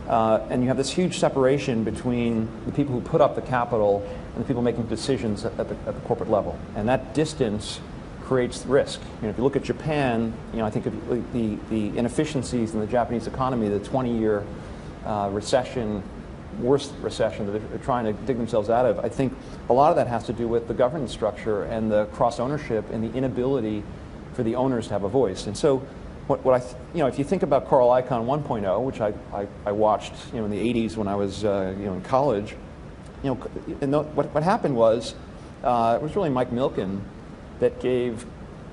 and you have this huge separation between the people who put up the capital and the people making decisions at the corporate level. And that distance creates risk. If you look at Japan, I think of the inefficiencies in the Japanese economy, the 20-year recession, worst recession that they're trying to dig themselves out of. I think a lot of that has to do with the governance structure and the cross-ownership and the inability for the owners to have a voice. And so, if you think about Carl Icahn 1.0, which I watched in the 80s when I was in college, what happened was it was really Mike Milken that gave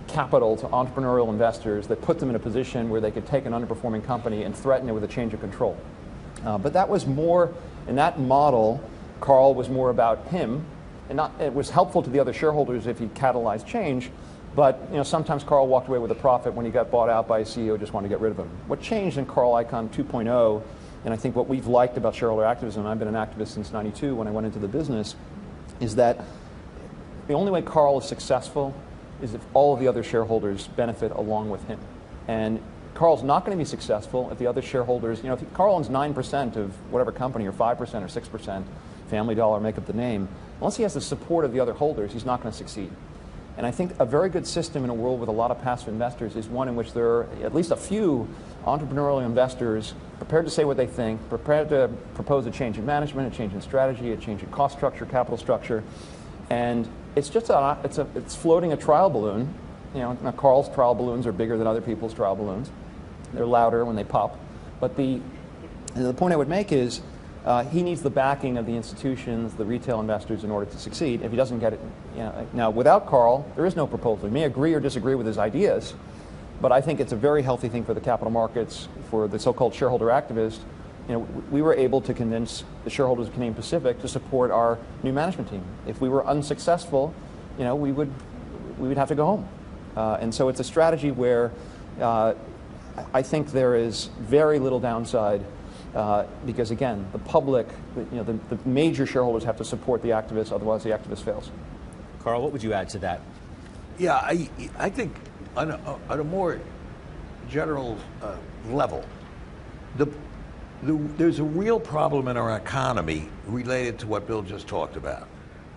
capital to entrepreneurial investors that put them in a position where they could take an underperforming company and threaten it with a change of control. But that was more, in that model, Carl was more about him, and it was helpful to the other shareholders if he catalyzed change, but sometimes Carl walked away with a profit when he got bought out by a CEO who just wanted to get rid of him. What changed in Carl Icahn 2.0, and I think what we've liked about shareholder activism, and I've been an activist since '92 when I went into the business, is that the only way Carl is successful is if all of the other shareholders benefit along with him. And Carl's not going to be successful if the other shareholders, if Carl owns 9% of whatever company, or 5% or 6%, Family Dollar make up the name, unless he has the support of the other holders, he's not going to succeed. And I think a very good system in a world with a lot of passive investors is one in which there are at least a few entrepreneurial investors prepared to say what they think, prepared to propose a change in management, a change in strategy, a change in cost structure, capital structure, and it's just it's floating a trial balloon. Now Carl's trial balloons are bigger than other people's trial balloons. They're louder when they pop. But the point I would make is he needs the backing of the institutions, the retail investors, in order to succeed. If he doesn't get it, now without Carl, there is no proposal. You may agree or disagree with his ideas, but I think it's a very healthy thing for the capital markets, for the so-called shareholder activists. We were able to convince the shareholders of Canadian Pacific to support our new management team. If we were unsuccessful, we would have to go home. And so it's a strategy where I think there is very little downside because, again, the public, the major shareholders have to support the activists, otherwise the activist fails. Carl, what would you add to that? Yeah, I think on a more general level, there's a real problem in our economy related to what Bill just talked about.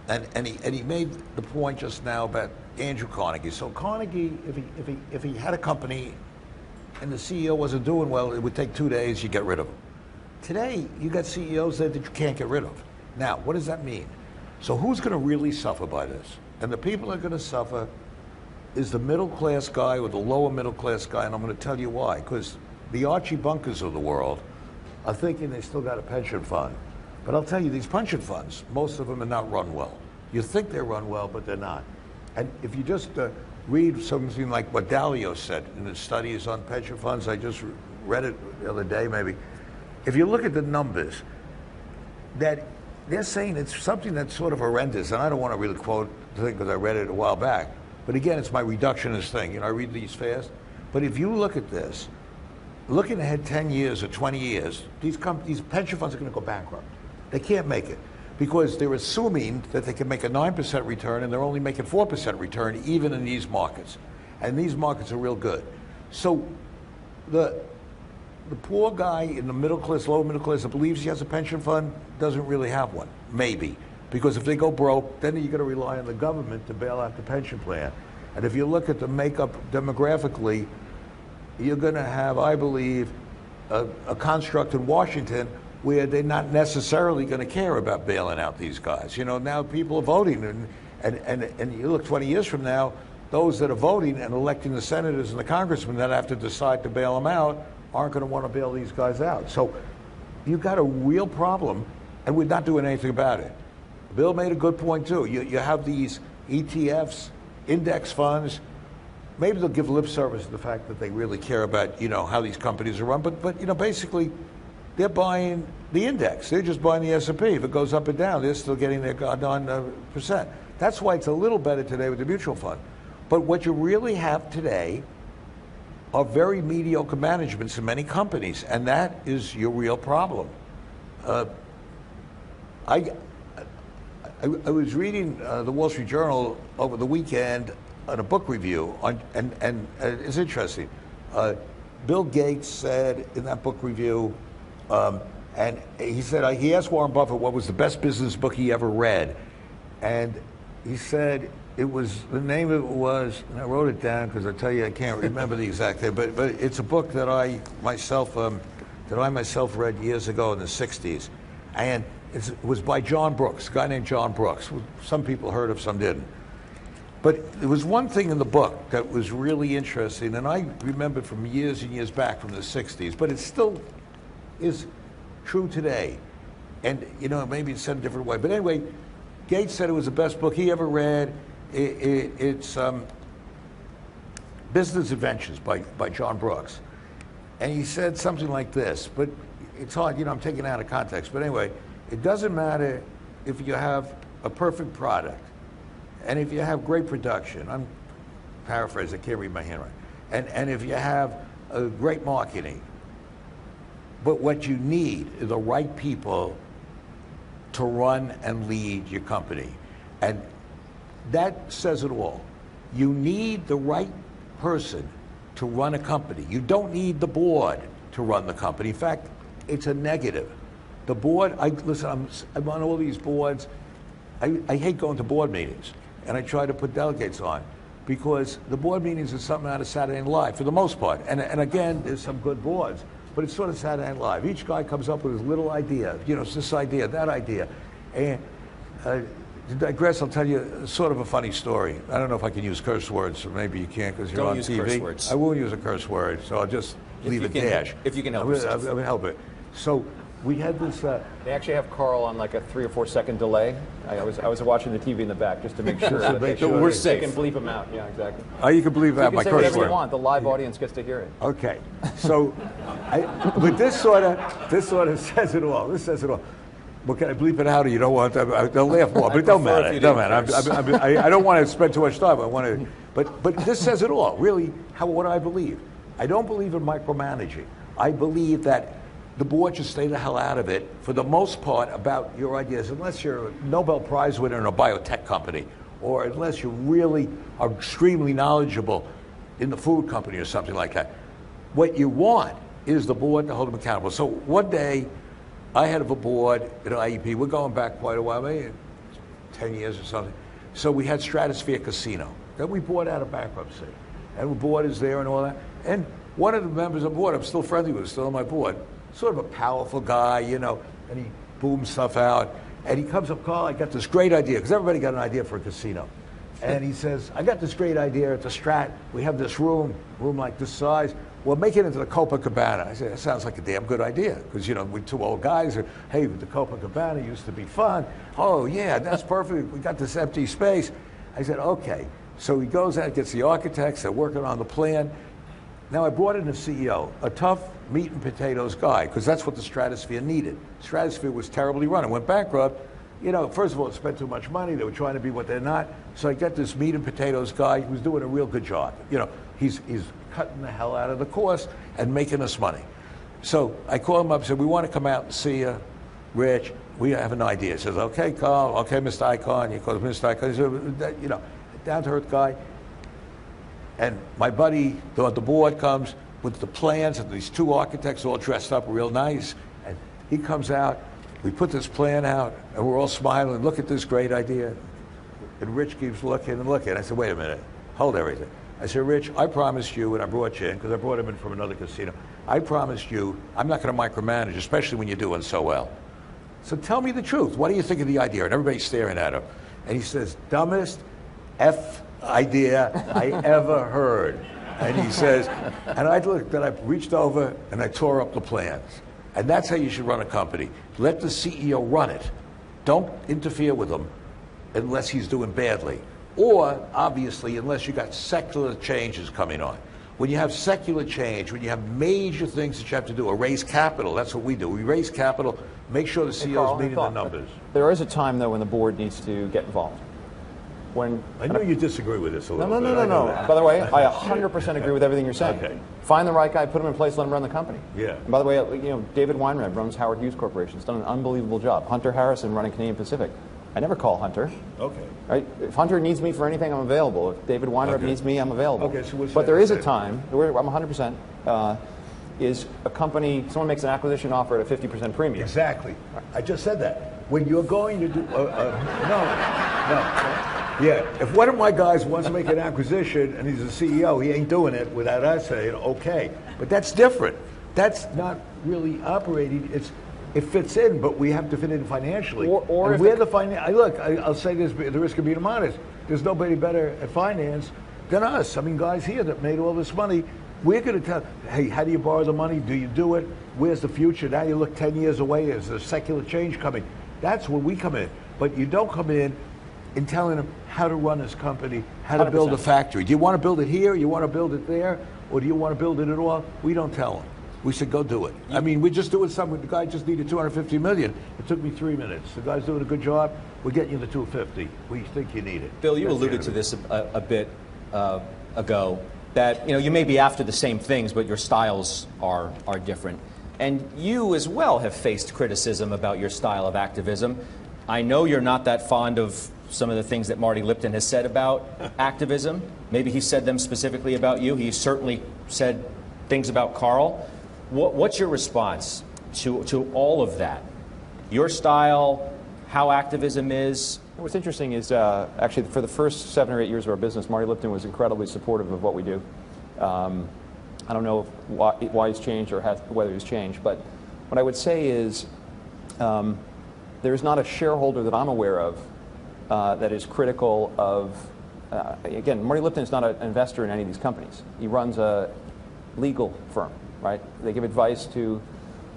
And he made the point just now about Andrew Carnegie. So Carnegie, if he had a company and the CEO wasn't doing well, it would take 2 days, you get rid of him. Today, you got CEOs that you can't get rid of. Now, what does that mean? So who's going to really suffer by this? And the people that are going to suffer is the middle class guy or the lower middle class guy, and I'm going to tell you why. Because the Archie Bunkers of the world are thinking they still got a pension fund. But I'll tell you, these pension funds, most of them are not run well. You think they run well, but they're not. And if you just read something like what Dalio said in his studies on pension funds, I just read it the other day maybe. If you look at the numbers, that they're saying it's something that's sort of horrendous, and I don't want to really quote the thing because I read it a while back. But again, it's my reductionist thing. I read these fast. But if you look at this, looking ahead 10 years or 20 years, these pension funds are going to go bankrupt. They can't make it because they're assuming that they can make a 9% return, and they're only making 4% return even in these markets. And these markets are real good. So the poor guy in the middle class, lower middle class that believes he has a pension fund doesn't really have one, maybe. Because if they go broke, then you're going to rely on the government to bail out the pension plan. And if you look at the makeup demographically, you're going to have, I believe, a construct in Washington where they're not necessarily going to care about bailing out these guys. You know, now people are voting, and you look 20 years from now, those that are voting and electing the senators and the congressmen that have to decide to bail them out aren't going to want to bail these guys out. So you've got a real problem, and we're not doing anything about it. Bill made a good point, too. You have these ETFs, index funds. Maybe they'll give lip service to the fact that they really care about, you know, how these companies are run. But you know, basically, they're buying the index. They're just buying the S&P. If it goes up and down, they're still getting their goddamn percent. That's why it's a little better today with the mutual fund. But what you really have today are very mediocre managements in many companies, and that is your real problem. I was reading the Wall Street Journal over the weekend on a book review, and it's interesting. Bill Gates said in that book review, and he said, he asked Warren Buffett what was the best business book he ever read, and he said it was, the name of it was, and I wrote it down because I tell you I can't remember the exact thing, but it's a book that I myself read years ago in the 60s, and it was by John Brooks, a guy named John Brooks. Some people heard of, some didn't. But there was one thing in the book that was really interesting, and I remember from years and years back from the 60s, but it still is true today. And, you know, maybe it's said a different way. But anyway, Gates said it was the best book he ever read. It's Business Adventures by John Brooks. And he said something like this, but it's hard, you know, I'm taking it out of context. But anyway, it doesn't matter if you have a perfect product and if you have great production. I'm paraphrasing, I can't read my handwriting. And if you have a great marketing, but what you need is the right people to run and lead your company. And that says it all. You need the right person to run a company. You don't need the board to run the company. In fact, it's a negative. The board, listen, I'm on all these boards. I hate going to board meetings, and I try to put delegates on, because the board meetings is something out of Saturday Night Live for the most part. And again, there's some good boards, but it's sort of Saturday Night Live. Each guy comes up with his little idea. You know, it's this idea, that idea. And to digress, I'll tell you sort of a funny story. I don't know if I can use curse words, so maybe you can't because you're on TV. Don't use curse words. I won't use a curse word, so I'll just leave it dash. If you can help yourself. I will help it. So we had this. They actually have Carl on like a 3 or 4 second delay. I was watching the TV in the back just to make sure that we're safe. They can bleep them out. Yeah, exactly. Oh, you can bleep out You my can say curse whatever word. you want. The live audience gets to hear it. Okay, so, but this sort of says it all. This says it all. Well, can I bleep it out, or you don't want to? They'll laugh more, but it don't matter. It don't matter. I don't want to spend too much time. I want to, but this says it all. Really, what I believe. I don't believe in micromanaging. I believe that the board should stay the hell out of it for the most part about your ideas, unless you're a Nobel Prize winner in a biotech company, or unless you really are extremely knowledgeable in the food company or something like that. What you want is the board to hold them accountable. So one day, I had a board at IEP. We're going back quite a while, maybe 10 years or something. So we had Stratosphere Casino that we bought out of bankruptcy. And the board is there and all that. And one of the members of the board, I'm still friendly with, still on my board, sort of a powerful guy, you know, and he booms stuff out. And he comes up, Carl, I got this great idea, because everybody got an idea for a casino. And he says, I got this great idea at the Strat. We have this room like this size. We'll make it into the Copacabana. I said, that sounds like a damn good idea, because, you know, we two old guys are, hey, the Copacabana used to be fun. Oh, yeah, that's perfect. We got this empty space. I said, okay. So he goes out, gets the architects, they're working on the plan. Now, I brought in a CEO, a tough meat and potatoes guy, because that's what the Stratosphere needed. Stratosphere was terribly run. It went bankrupt. You know, first of all, it spent too much money. They were trying to be what they're not. So I got this meat and potatoes guy who's doing a real good job. You know, he's cutting the hell out of the cost and making us money. So I called him up and said, we want to come out and see you, Rich. We have an idea. He says, okay, Carl. Okay, Mr. Icahn. He calls Mr. Icahn. He said, you know, down-to-earth guy. And my buddy, the board, comes with the plans of these two architects all dressed up real nice. And he comes out. We put this plan out, and we're all smiling. Look at this great idea. And Rich keeps looking and looking. I said, wait a minute. Hold everything. I said, Rich, I promised you when I brought you in, because I brought him in from another casino, I promised you I'm not going to micromanage, especially when you're doing so well. So tell me the truth. What do you think of the idea? And everybody's staring at him. And he says, dumbest F idea I ever heard. And he says, and I looked, and I reached over and I tore up the plans. And that's how you should run a company. Let the CEO run it. Don't interfere with him unless he's doing badly. Or, obviously, unless you got secular changes coming on. When you have secular change, when you have major things that you have to do, or raise capital, that's what we do. We raise capital, make sure the CEO's meeting the numbers. There is a time, though, when the board needs to get involved. I know you disagree with this a little bit. No. By the way, I 100% agree with everything you're saying. Okay. Find the right guy, put him in place, let him run the company. Yeah. And by the way, David Weinreb runs Howard Hughes Corporation. He's done an unbelievable job. Hunter Harrison running Canadian Pacific. I never call Hunter. Okay. Right? If Hunter needs me for anything, I'm available. If David Weinreb needs me, I'm available. Okay, so but there is a time where I'm 100%. Is a company, someone makes an acquisition offer at a 50% premium. Exactly. I just said that. When you're going to do, no. Yeah, if one of my guys wants to make an acquisition and he's a CEO, he ain't doing it without us saying, okay. But that's different. That's not really operating. It fits in, but we have to fit in financially. Or and we're the finance. Look, I'll say this, at the risk of being modest. There's nobody better at finance than us. I mean, guys here that made all this money. We're going to tell, hey, how do you borrow the money? Do you do it? Where's the future? Now you look 10 years away. Is there secular change coming? That's where we come in. But you don't come in telling them how to run this company, how to 100%. build a factory. Do you want to build it here? You want to build it there? Or do you want to build it at all? We don't tell them. We said, go do it. I mean, we're just doing something. The guy just needed $250 million. It took me 3 minutes. The guy's doing a good job. We're getting you the $250. We think you need it. Bill, you alluded to this a bit ago, that you may be after the same things, but your styles are different. And you as well have faced criticism about your style of activism. I know you're not that fond of some of the things that Marty Lipton has said about activism. Maybe he said them specifically about you. He certainly said things about Carl. What's your response to all of that? Your style, how activism is? What's interesting is actually for the first 7 or 8 years of our business, Marty Lipton was incredibly supportive of what we do. I don't know why he's changed or whether he's changed, but what I would say is there's not a shareholder that I'm aware of that is critical of, again, Marty Lipton is not an investor in any of these companies. He runs a legal firm, right? They give advice to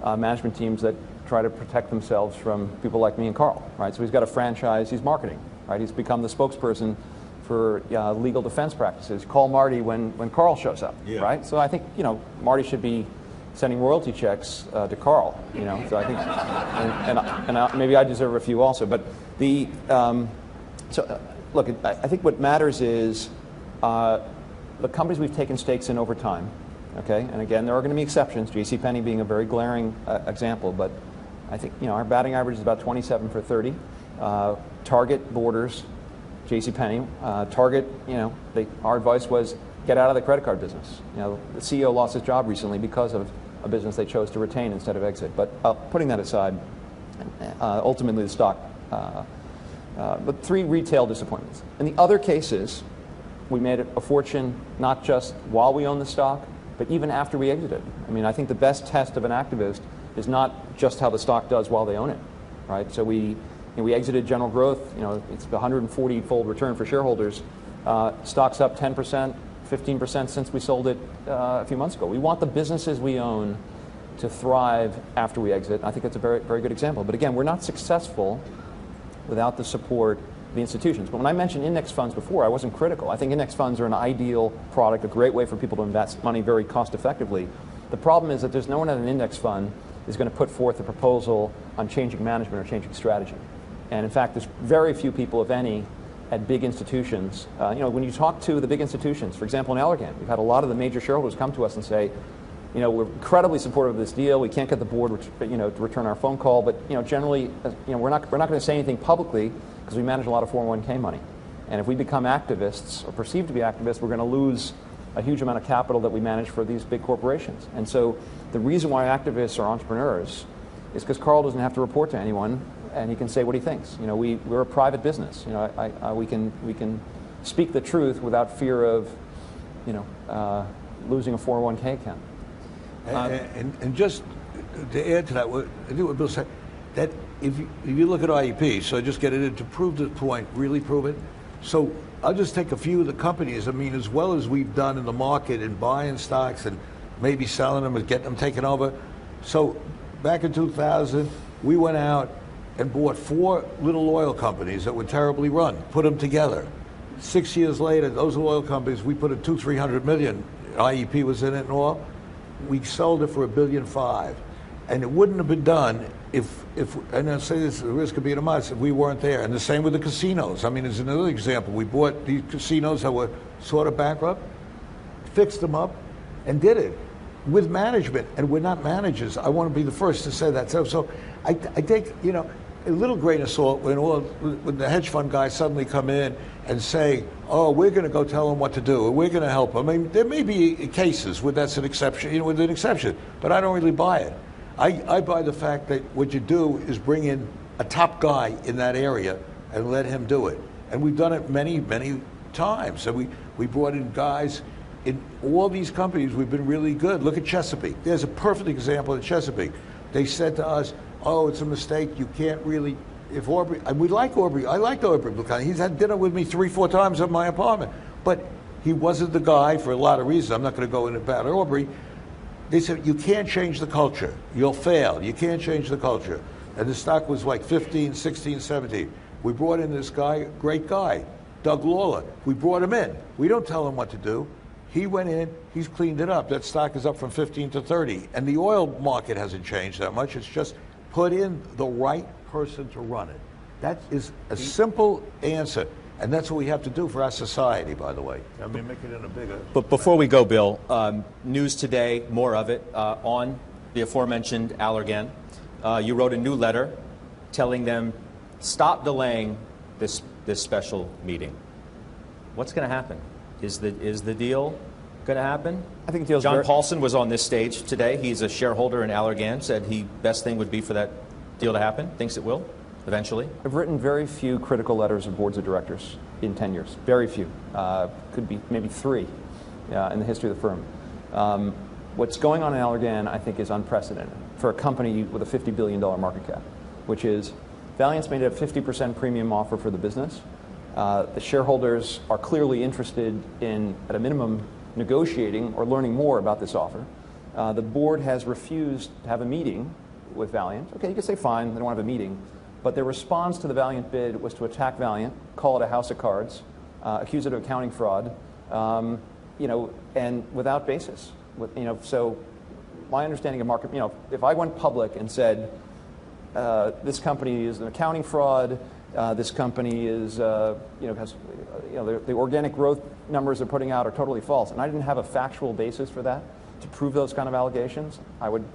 management teams that try to protect themselves from people like me and Carl, right? So he's got a franchise, he's marketing, right? He's become the spokesperson for legal defense practices. Call Marty when Carl shows up, right? So I think, Marty should be sending royalty checks to Carl, so I think, and maybe I deserve a few also, but look, I think what matters is the companies we've taken stakes in over time, okay, and again, there are going to be exceptions, JCPenney being a very glaring example, but I think, our batting average is about 27 for 30. Target borders JCPenney. Target, our advice was get out of the credit card business. The CEO lost his job recently because of a business they chose to retain instead of exit. But putting that aside, ultimately the stock, but 3 retail disappointments. In the other cases, we made a fortune not just while we owned the stock, but even after we exited. I mean, I think the best test of an activist is not just how the stock does while they own it, right? So we exited General Growth. It's the 140-fold return for shareholders. Stock's up 10%, 15% since we sold it a few months ago. We want the businesses we own to thrive after we exit. I think that's a very, very good example. But again, we're not successful without the support of the institutions. But when I mentioned index funds before, I wasn't critical. I think index funds are an ideal product, a great way for people to invest money very cost effectively. The problem is that there's no one at an index fund is going to put forth a proposal on changing management or changing strategy. And in fact, there's very few people, if any, at big institutions. When you talk to the big institutions, for example, in Allergan, we've had a lot of the major shareholders come to us and say, we're incredibly supportive of this deal. We can't get the board, to return our phone call, but generally, we're not going to say anything publicly because we manage a lot of 401k money. And if we become activists or perceived to be activists, we're going to lose a huge amount of capital that we manage for these big corporations. And so the reason why activists are entrepreneurs is because Carl doesn't have to report to anyone, and he can say what he thinks. We're a private business. We can speak the truth without fear of, losing a 401k account. And just to add to that, I think what Bill said, that if you look at IEP, so just get it in to prove the point, really prove it. So I'll just take a few of the companies. I mean, as well as we've done in the market and buying stocks and maybe selling them and getting them taken over. So back in 2000, we went out and bought 4 little oil companies that were terribly run, put them together. 6 years later, those oil companies, we put in $200-300 million. IEP was in it and all. We sold it for $1.5 billion. And it wouldn't have been done if and I'll say this, the risk of being a modest, if we weren't there. And the same with the casinos. I mean, as another example, we bought these casinos that were sort of bankrupt, fixed them up, and did it with management. And we're not managers. I want to be the first to say that. So I take, a little grain of salt when the hedge fund guys suddenly come in and say, oh, we're going to go tell them what to do, or we're going to help them. I mean, there may be cases where that's an exception, with an exception, but I don't really buy it. I buy the fact that what you do is bring in a top guy in that area and let him do it. And we've done it many, many times. So we brought in guys in all these companies. We've been really good. Look at Chesapeake. There's a perfect example of Chesapeake. They said to us, oh, it's a mistake. You can't really, if Aubrey, and we like Aubrey. I liked Aubrey Buchanan. He's had dinner with me 3-4 times at my apartment. But he wasn't the guy for a lot of reasons. I'm not going to go into about Aubrey. They said, you can't change the culture. You'll fail. You can't change the culture. And the stock was like 15, 16, 17. We brought in this guy, great guy, Doug Lawler. We brought him in. We don't tell him what to do. He went in. He's cleaned it up. That stock is up from 15 to 30. And the oil market hasn't changed that much. It's just put in the right person to run it. That is a simple answer. And that's what we have to do for our society, by the way. I mean, make it in a bigger... But before we go, Bill, news today, more of it, on the aforementioned Allergan. You wrote a new letter telling them, stop delaying this special meeting. What's going to happen? Is the deal going to happen? I think the deal's John Paulson was on this stage today. He's a shareholder in Allergan, said the best thing would be for that deal to happen, thinks it will. Eventually? I've written very few critical letters of boards of directors in 10 years. Very few. Could be maybe 3 in the history of the firm. What's going on in Allergan, I think, is unprecedented for a company with a $50 billion market cap, which is Valiant's made a 50% premium offer for the business. The shareholders are clearly interested in, at a minimum, negotiating or learning more about this offer. The board has refused to have a meeting with Valiant. Okay, you could say fine, they don't have a meeting. But their response to the Valiant bid was to attack Valiant, call it a house of cards, accuse it of accounting fraud, and without basis. So my understanding of market, if I went public and said this company is an accounting fraud, this company is, has, the organic growth numbers they're putting out are totally false, and I didn't have a factual basis for that to prove those kind of allegations,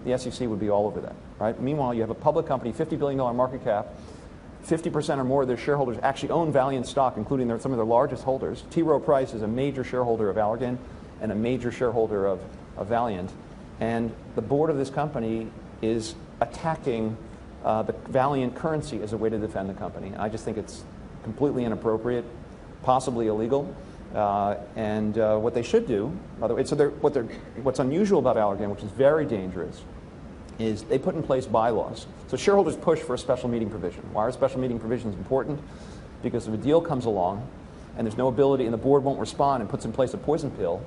the SEC would be all over that, right? Meanwhile, you have a public company, $50 billion market cap, 50% or more of their shareholders actually own Valiant stock, including some of their largest holders. T. Rowe Price is a major shareholder of Allergan and a major shareholder of Valiant. And the board of this company is attacking the Valiant currency as a way to defend the company. I just think it's completely inappropriate, possibly illegal. And what they should do, by the way, what's unusual about Allergan, which is very dangerous, is they put in place bylaws. So shareholders push for a special meeting provision. Why are special meeting provisions important? Because if a deal comes along and there's no ability and the board won't respond and puts in place a poison pill,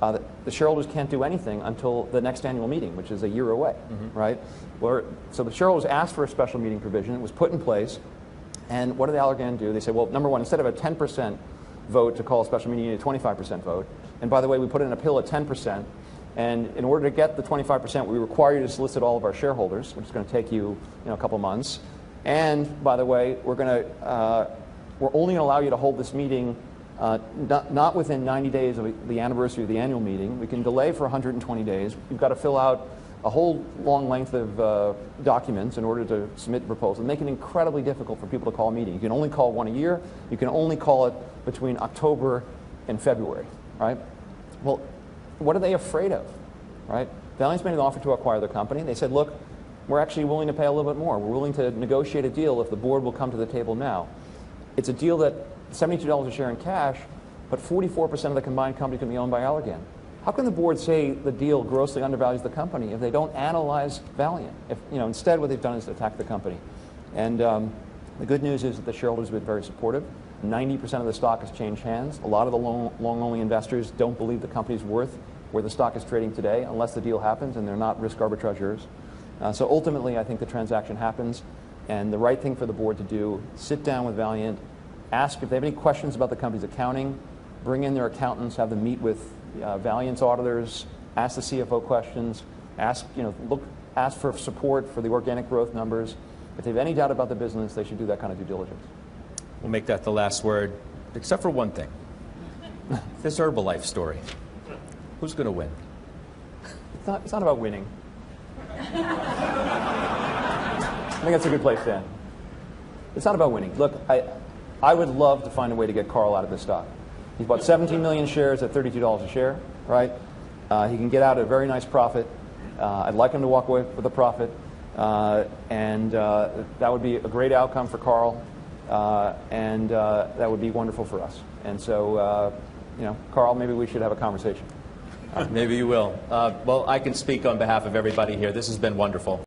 the shareholders can't do anything until the next annual meeting, which is a year away, right? So the shareholders asked for a special meeting provision. It was put in place. And what did Allergan do? They said, well, number one, instead of a 10% vote to call a special meeting, you need a 25% vote. And by the way, we put in a pill at 10%. And in order to get the 25%, we require you to solicit all of our shareholders, which is going to take you, a couple months. And by the way, we're only going to allow you to hold this meeting not within 90 days of the anniversary of the annual meeting. We can delay for 120 days. You've got to fill out a whole long length of documents in order to submit the proposal, and make it incredibly difficult for people to call a meeting. You can only call one a year. You can only call it between October and February, right? Well, what are they afraid of, right? Valiant's made an offer to acquire the company. They said, look, we're actually willing to pay a little bit more. We're willing to negotiate a deal if the board will come to the table now. It's a deal that $72 a share in cash, but 44% of the combined company can be owned by Allergan. How can the board say the deal grossly undervalues the company if they don't analyze Valiant? If, instead what they've done is attack the company. And the good news is that the shareholders have been very supportive. 90% of the stock has changed hands. A lot of the long-only investors don't believe the company's worth where the stock is trading today unless the deal happens, and they're not risk arbitrageurs. So ultimately, I think the transaction happens, and the right thing for the board to do, sit down with Valiant, ask if they have any questions about the company's accounting, bring in their accountants, have them meet with Valiant's auditors, ask the CFO questions, ask for support for the organic growth numbers. If they have any doubt about the business, they should do that kind of due diligence. We'll make that the last word, except for one thing. This Herbalife story. Who's going to win? It's not about winning. I think that's a good place to end. It's not about winning. Look, I would love to find a way to get Carl out of this stock. He's bought 17 million shares at $32 a share, right? He can get out at a very nice profit. I'd like him to walk away with a profit. And that would be a great outcome for Carl. And that would be wonderful for us. And so, Carl, maybe we should have a conversation. Maybe you will. Well, I can speak on behalf of everybody here. This has been wonderful.